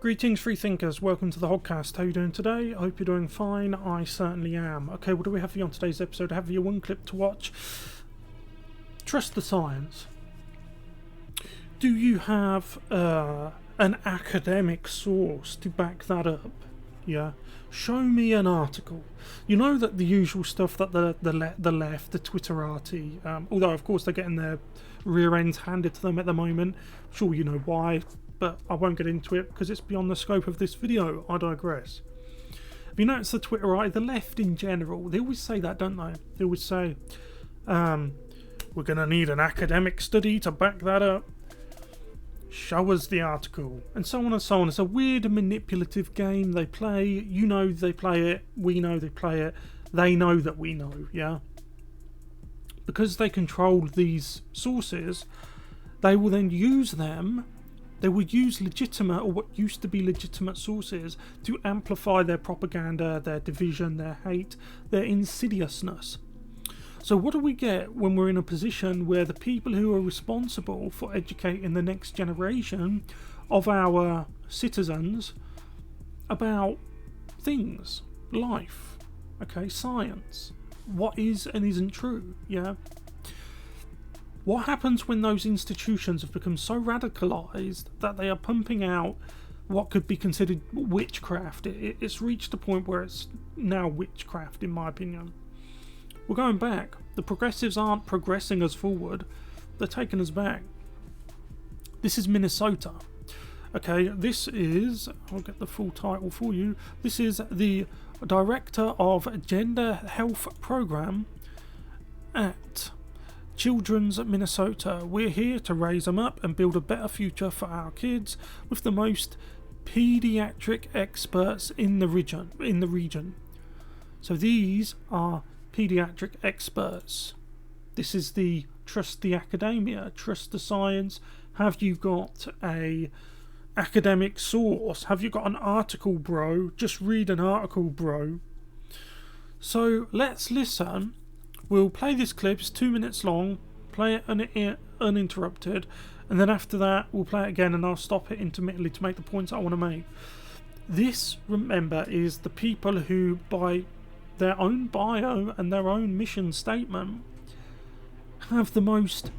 Greetings, free thinkers. Welcome to the Hoggcast. How are you doing today? I hope you're doing fine. I certainly am. Okay, what do we have for you on today's episode? I have you one clip to watch. Trust the science. Do you have an academic source to back that up? Yeah. Show me an article. You know that the usual stuff that the left, the Twitterati, although of course they're getting their rear ends handed to them at the moment. I'm sure you know why, but I won't get into it because it's beyond the scope of this video. I digress. Have you noticed the Twitterati, the left in general, they always say that, don't they? They always say, we're going to need an academic study to back that up. Show us the article, and so on and so on. It's a weird manipulative game they play. You know they play it, we know they play it, they know that we know, yeah? Because they control these sources, they will then use them. They will use legitimate, or what used to be legitimate sources, to amplify their propaganda, their division, their hate, their insidiousness. So what do we get when we're in a position where the people who are responsible for educating the next generation of our citizens about things, life, okay, science, what is and isn't true, yeah? What happens when those institutions have become so radicalized that they are pumping out what could be considered witchcraft? It's reached a point where it's now witchcraft, in my opinion. We're going back. The progressives aren't progressing us forward, they're taking us back. This is Minnesota. Okay, this is, I'll get the full title for you. This is the Director of Gender Health Program at Children's Minnesota. We're here to raise them up and build a better future for our kids with the most pediatric experts in the region. So these are pediatric experts. This is the trust the academia, trust the science. Have you got a academic source? Have you got an article, bro? Just read an article, bro. So let's listen. We'll play this clip. It's 2 minutes long. Play it uninterrupted, and then after that we'll play it again and I'll stop it intermittently to make the points I want to make. This, remember, is the people who, by their own bio and their own mission statement, have the most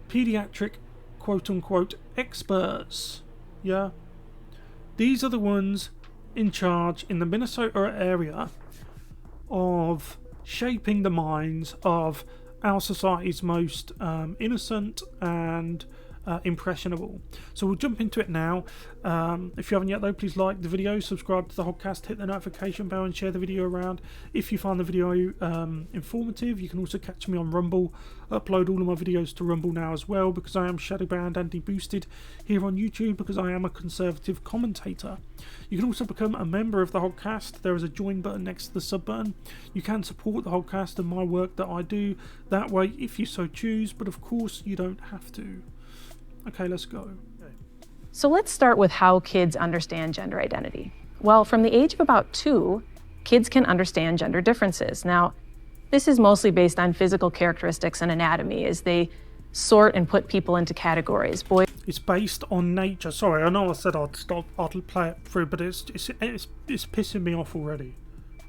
pediatric quote-unquote experts. Yeah, these are the ones in charge in the Minnesota area of shaping the minds of our society's most innocent and impressionable. So we'll jump into it now. If you haven't yet though, please like the video, subscribe to the Hoggcast, hit the notification bell and share the video around. If you find the video informative, you can also catch me on Rumble. Upload all of my videos to Rumble now as well, because I am shadowbound and deboosted here on YouTube, because I am a conservative commentator. You can also become a member of the Hoggcast. There is a join button next to the sub button. You can support the Hoggcast and my work that I do that way if you so choose, but of course you don't have to. Okay, let's go. So let's start with how kids understand gender identity. Well, from the age of about 2, kids can understand gender differences. Now, this is mostly based on physical characteristics and anatomy as they sort and put people into categories. It's based on nature. Sorry, I know I said I'd stop, I'd play it through, but it's pissing me off already,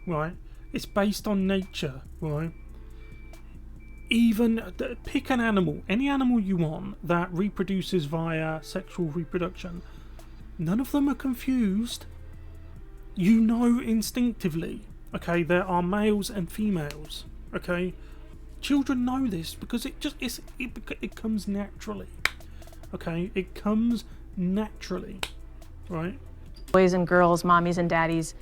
right? It's based on nature, right? Even pick an animal, any animal you want that reproduces via sexual reproduction. None of them are confused. You know instinctively, okay, there are males and females, okay? Children know this because it comes naturally, okay? It comes naturally, right? Boys and girls, mommies and daddies.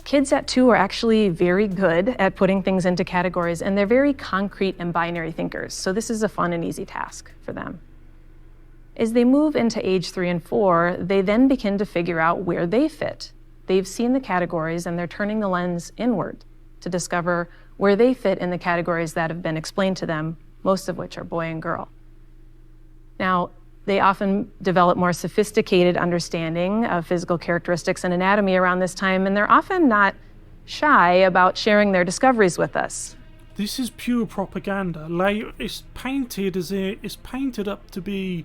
Kids at 2 are actually very good at putting things into categories, and they're very concrete and binary thinkers, so this is a fun and easy task for them. As they move into age 3 and 4, they then begin to figure out where they fit. They've seen the categories and they're turning the lens inward to discover where they fit in the categories that have been explained to them, most of which are boy and girl. Now, they often develop more sophisticated understanding of physical characteristics and anatomy around this time, and they're often not shy about sharing their discoveries with us. This is pure propaganda. It's painted up to be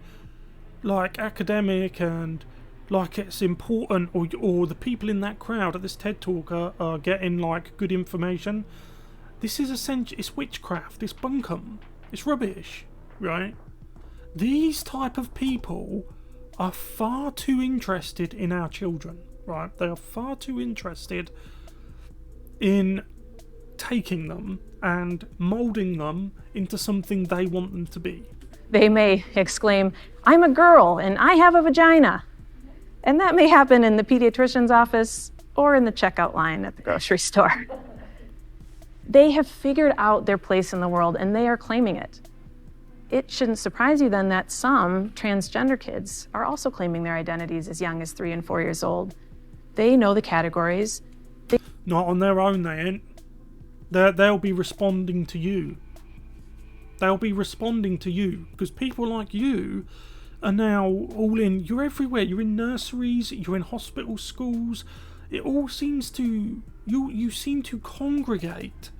like academic and like it's important, or the people in that crowd at this TED Talk are getting like good information. This is essentially, it's witchcraft, it's bunkum, it's rubbish, right? These type of people are far too interested in our children, right? They are far too interested in taking them and moulding them into something they want them to be. They may exclaim, "I'm a girl and I have a vagina." And that may happen in the pediatrician's office or in the checkout line at the grocery store. They have figured out their place in the world and they are claiming it. It shouldn't surprise you then that some transgender kids are also claiming their identities as young as 3 and 4 years old. They know the categories. Not on their own, they ain't. They'll be responding to you. They'll be responding to you because people like you are now all in. You're everywhere. You're in nurseries. You're in hospital, schools. It all seems to you seem to congregate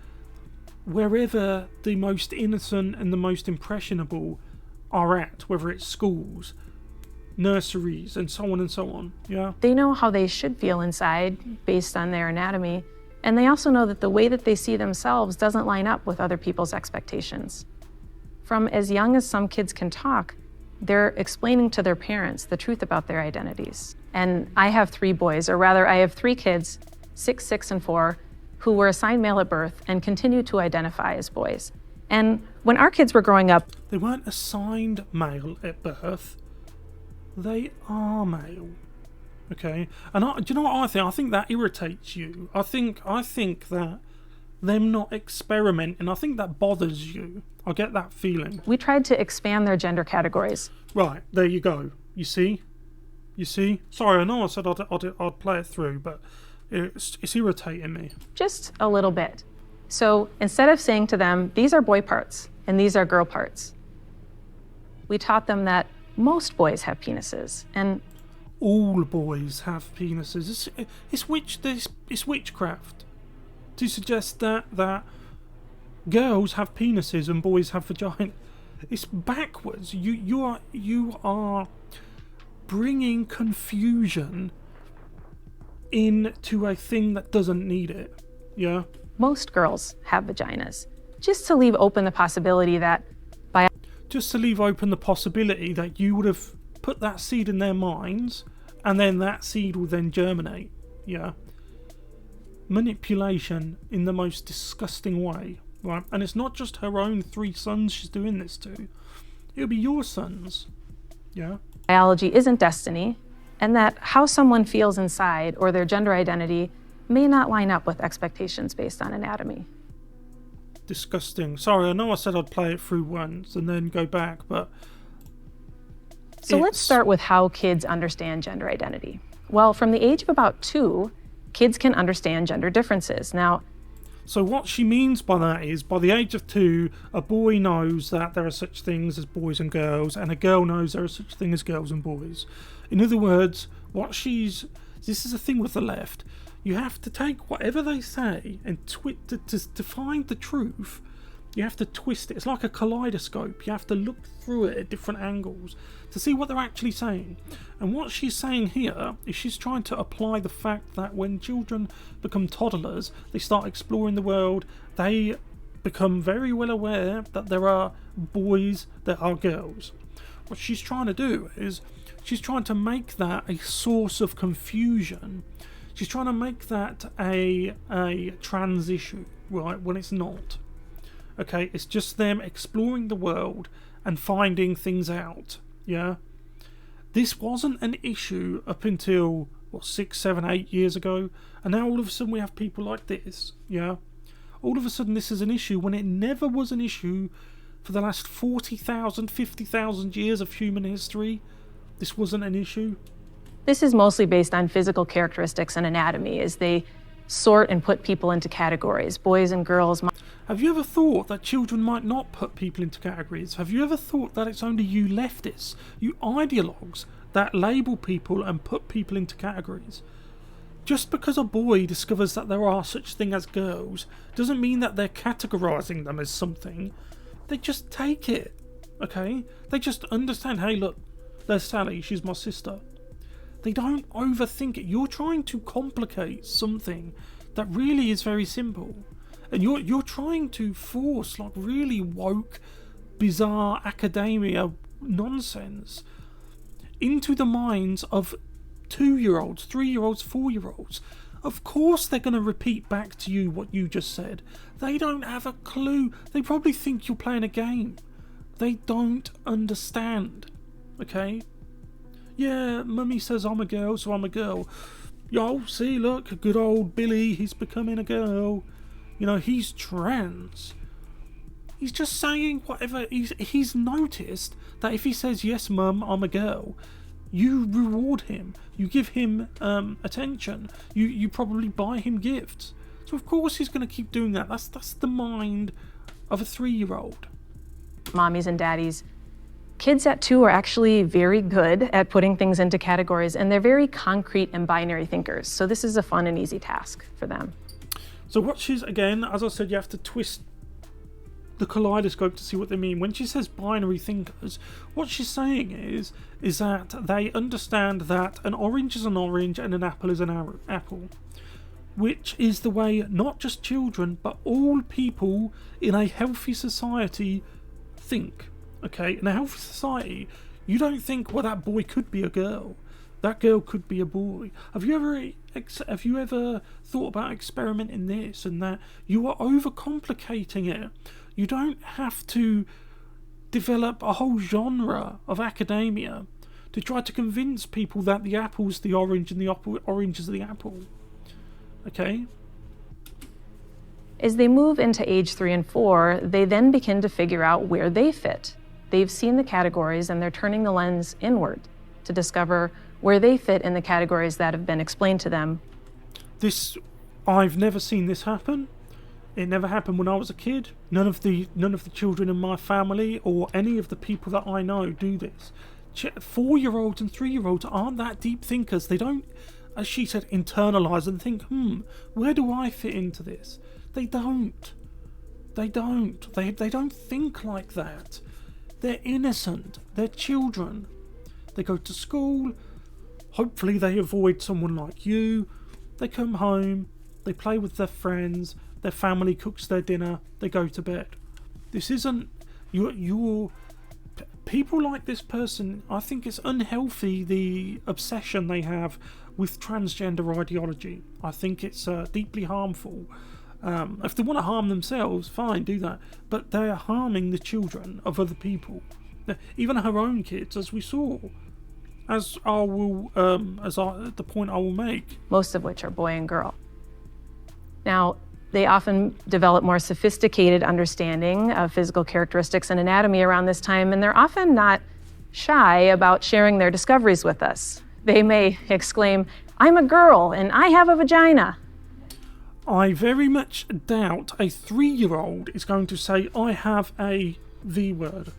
wherever the most innocent and the most impressionable are at, whether it's schools, nurseries, and so on and so on. Yeah. They know how they should feel inside based on their anatomy, and they also know that the way that they see themselves doesn't line up with other people's expectations. From as young as some kids can talk, they're explaining to their parents the truth about their identities. And I have 3 boys, or rather I have 3 kids, 6, 6, and 4, who were assigned male at birth and continue to identify as boys. And when our kids were growing up, they weren't assigned male at birth. They are male. Okay? And do you know what I think? I think that irritates you. I think that them not experimenting, I think that bothers you. I get that feeling. We tried to expand their gender categories. Right, there you go. You see? Sorry, I know I said I'd play it through, but it's irritating me. Just a little bit. So instead of saying to them, these are boy parts and these are girl parts, we taught them that most boys have penises and all boys have penises. It's witchcraft to suggest that girls have penises and boys have vagina. It's backwards. You are bringing confusion into a thing that doesn't need it. Yeah. Most girls have vaginas. Just to leave open the possibility that you would have put that seed in their minds, and then that seed will then germinate. Yeah. Manipulation in the most disgusting way, right? And it's not just her own 3 sons she's doing this to. It'll be your sons. Yeah. Biology isn't destiny, and that how someone feels inside or their gender identity may not line up with expectations based on anatomy. Disgusting. Sorry, I know I said I'd play it through once and then go back, but... So let's start with how kids understand gender identity. Well, from the age of about 2, kids can understand gender differences. Now, so what she means by that is, by the age of 2, a boy knows that there are such things as boys and girls, and a girl knows there are such things as girls and boys. In other words, this is the thing with the left. You have to take whatever they say and to find the truth. You have to twist it. It's like a kaleidoscope. You have to look through it at different angles to see what they're actually saying. And what she's saying here is she's trying to apply the fact that when children become toddlers, they start exploring the world, they become very well aware that there are boys, there are girls. What she's trying to do is she's trying to make that a source of confusion. She's trying to make that a trans issue, right, when it's not. Okay, it's just them exploring the world and finding things out, yeah? This wasn't an issue up until, 6, 7, 8 years ago, and now all of a sudden we have people like this, yeah? All of a sudden this is an issue when it never was an issue for the last 40,000, 50,000 years of human history. This wasn't an issue. This is mostly based on physical characteristics and anatomy as they sort and put people into categories, boys and girls. Have you ever thought that children might not put people into categories? Have you ever thought that it's only you leftists, you ideologues, that label people and put people into categories? Just because a boy discovers that there are such things as girls doesn't mean that they're categorising them as something. They just take it, okay? They just understand, hey look, there's Sally, she's my sister. They don't overthink it. You're trying to complicate something that really is very simple. And you're trying to force like really woke, bizarre academia nonsense into the minds of 2-year-olds, 3-year-olds, 4-year-olds. Of course they're going to repeat back to you what you just said. They don't have a clue. They probably think you're playing a game. They don't understand. Okay? Yeah, mummy says I'm a girl, so I'm a girl. Yo, see, look, good old Billy, he's becoming a girl. You know, he's trans. He's just saying whatever. He's noticed that if he says, yes, mum, I'm a girl, you reward him. You give him attention. You probably buy him gifts. So of course he's going to keep doing that. That's the mind of a 3-year-old. Mommies and daddies, kids at 2 are actually very good at putting things into categories, and they're very concrete and binary thinkers. So this is a fun and easy task for them. So what she's, again, as I said, you have to twist the kaleidoscope to see what they mean. When she says binary thinkers, what she's saying is that they understand that an orange is an orange and an apple is an apple, which is the way not just children but all people in a healthy society think. Okay, in a healthy society, you don't think, well, that boy could be a girl, that girl could be a boy. Have you ever thought about experimenting this and that? You are overcomplicating it. You don't have to develop a whole genre of academia to try to convince people that the apple's the orange and the orange is the apple. Okay? As they move into age 3 and 4, they then begin to figure out where they fit. They've seen the categories and they're turning the lens inward to discover where they fit in the categories that have been explained to them. I've never seen this happen. It never happened when I was a kid. None of the children in my family or any of the people that I know do this. 4-year-olds and 3-year-olds aren't that deep thinkers. They don't, as she said, internalize and think, where do I fit into this? They don't. They don't think like that. They're innocent. They're children. They go to school. Hopefully they avoid someone like you. They come home. They play with their friends. Their family cooks their dinner. They go to bed. This isn't your people like this person. I think it's unhealthy, the obsession they have with transgender ideology. I think it's deeply harmful. If they want to harm themselves, fine, do that. But they are harming the children of other people, even her own kids, as we saw. The point I will make. Most of which are boy and girl. Now, they often develop more sophisticated understanding of physical characteristics and anatomy around this time, and they're often not shy about sharing their discoveries with us. They may exclaim, "I'm a girl and I have a vagina." I very much doubt a 3-year-old is going to say, "I have a V word."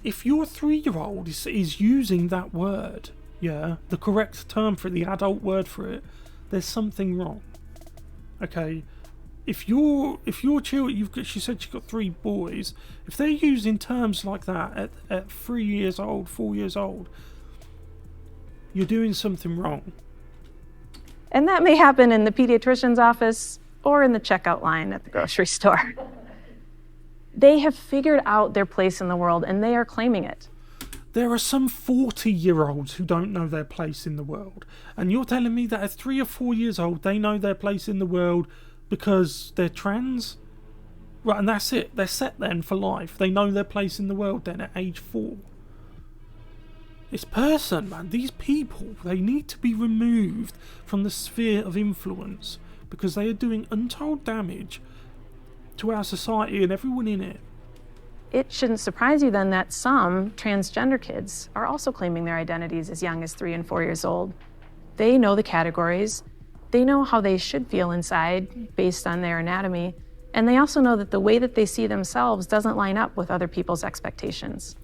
If your 3-year-old is using that word, the correct term for it, the adult word for it, there's something wrong. Okay, if your child, she said she got 3 boys. If they're using terms like that at 3 years old, 4 years old, you're doing something wrong. And that may happen in the pediatrician's office or in the checkout line at the grocery store. They have figured out their place in the world and they are claiming it. There are some 40-year-olds who don't know their place in the world. And you're telling me that at 3 or 4 years old, they know their place in the world because they're trans? Right, and that's it. They're set then for life. They know their place in the world then at age 4. This person, man, these people, they need to be removed from the sphere of influence because they are doing untold damage to our society and everyone in it. It shouldn't surprise you then that some transgender kids are also claiming their identities as young as 3 and 4 years old. They know the categories, they know how they should feel inside based on their anatomy, and they also know that the way that they see themselves doesn't line up with other people's expectations.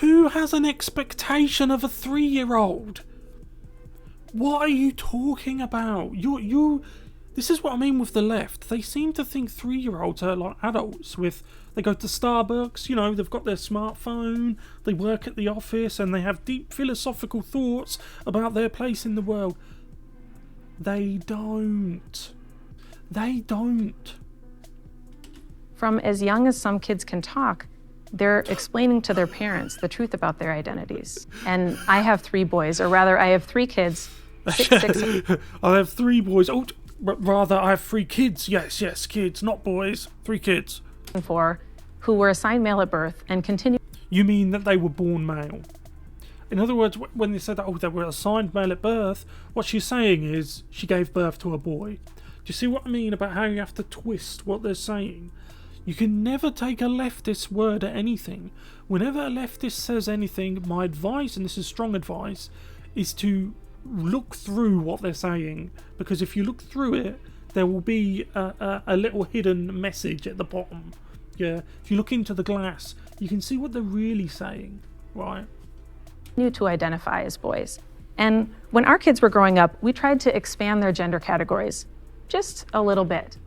Who has an expectation of a 3-year-old? What are you talking about? This is what I mean with the left. They seem to think 3-year-olds are like adults. They go to Starbucks, they've got their smartphone, they work at the office, and they have deep philosophical thoughts about their place in the world. They don't. They don't. From as young as some kids can talk, they're explaining to their parents the truth about their identities. And I have 3 boys, or rather, I have 3 kids. Six. I have 3 boys. Oh, rather, I have 3 kids. Yes, kids, not boys. 3 kids. 4 who were assigned male at birth and continue. You mean that they were born male? In other words, when they said that, they were assigned male at birth, what she's saying is she gave birth to a boy. Do you see what I mean about how you have to twist what they're saying? You can never take a leftist word at anything. Whenever a leftist says anything, my advice, and this is strong advice, is to look through what they're saying. Because if you look through it, there will be a little hidden message at the bottom. Yeah, if you look into the glass, you can see what they're really saying, right? To identify as boys. And when our kids were growing up, we tried to expand their gender categories just a little bit.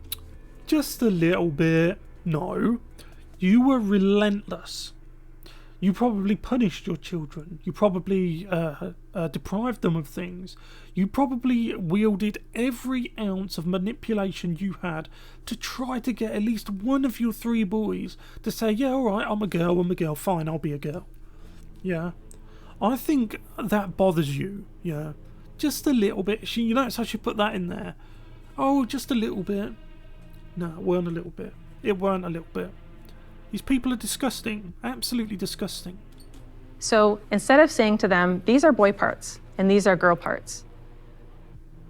Just a little bit? No. You were relentless. You probably punished your children. You probably deprived them of things. You probably wielded every ounce of manipulation you had to try to get at least one of your 3 boys to say, yeah, alright, I'm a girl, fine, I'll be a girl. Yeah. I think that bothers you, yeah. Just a little bit. You notice how she put that in there? Oh, just a little bit. No, it weren't a little bit. It weren't a little bit. These people are disgusting. Absolutely disgusting. So instead of saying to them, these are boy parts and these are girl parts,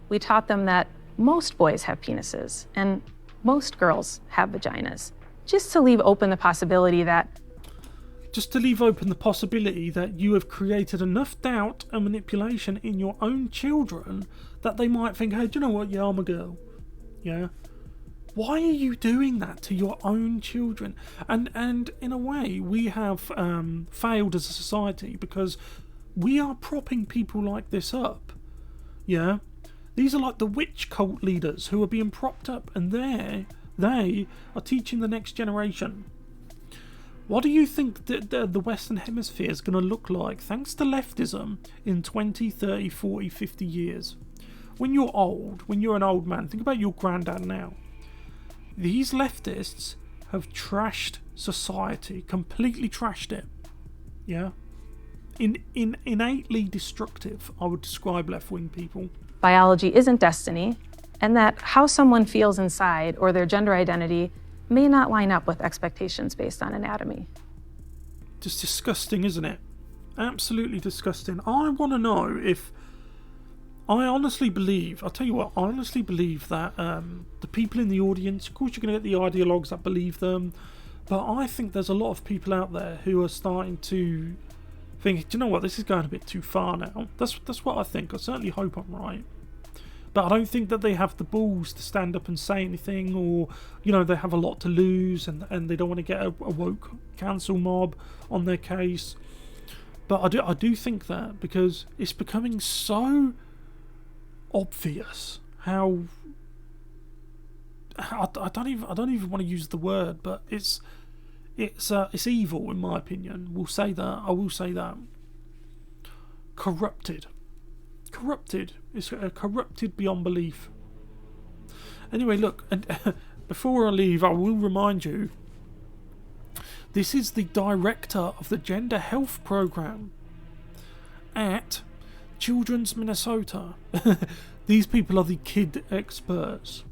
we taught them that most boys have penises and most girls have vaginas, just to leave open the possibility that you have created enough doubt and manipulation in your own children that they might think, hey, do you know what? Yeah, I'm a girl. Yeah. Why are you doing that to your own children? And in a way, we have failed as a society because we are propping people like this up. Yeah? These are like the witch cult leaders who are being propped up, and they are teaching the next generation. What do you think the Western Hemisphere is going to look like thanks to leftism in 20, 30, 40, 50 years? When you're old, when you're an old man, think about your granddad now. These leftists have trashed society, completely trashed it. Yeah? Innately destructive, I would describe left-wing people. Biology isn't destiny, and that how someone feels inside or their gender identity may not line up with expectations based on anatomy. Just disgusting, isn't it? Absolutely disgusting. I want to know if... I'll tell you what, I honestly believe that the people in the audience, of course you're going to get the ideologues that believe them, but I think there's a lot of people out there who are starting to think, do you know what, this is going a bit too far now. That's what I think. I certainly hope I'm right. But I don't think that they have the balls to stand up and say anything, or, they have a lot to lose and they don't want to get a woke cancel mob on their case. But I do think that, because it's becoming so obvious how I don't even want to use the word, but it's evil in my opinion. I will say that. Corrupted. It's corrupted beyond belief. Anyway, look, and before I leave, I will remind you, this is the director of the gender health program at Children's Minnesota. These people are the kid experts.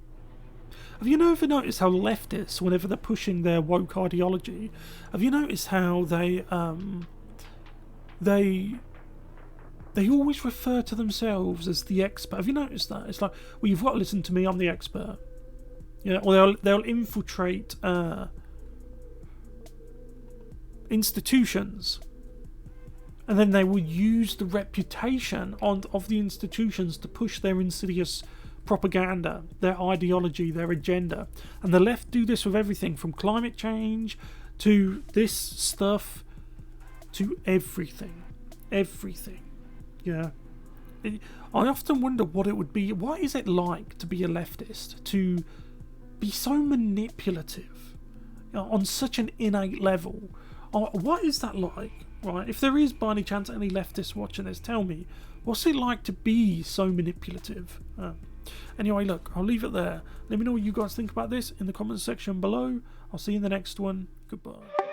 Have you ever noticed how leftists, whenever they're pushing their woke ideology, have you noticed how they always refer to themselves as the expert? Have you noticed that? It's like, well, you've got to listen to me, I'm the expert. Yeah, or they'll infiltrate institutions, and then they will use the reputation of the institutions to push their insidious propaganda, their ideology, their agenda. And the left do this with everything from climate change to this stuff to everything. Yeah. I often wonder what it would be. What is it like to be a leftist, to be so manipulative on such an innate level? What is that like, right? If there is by any chance any leftists watching this, tell me, what's it like to be so manipulative? Anyway, look, I'll leave it there. Let me know what you guys think about this in the comments section below. I'll see you in the next one. Goodbye.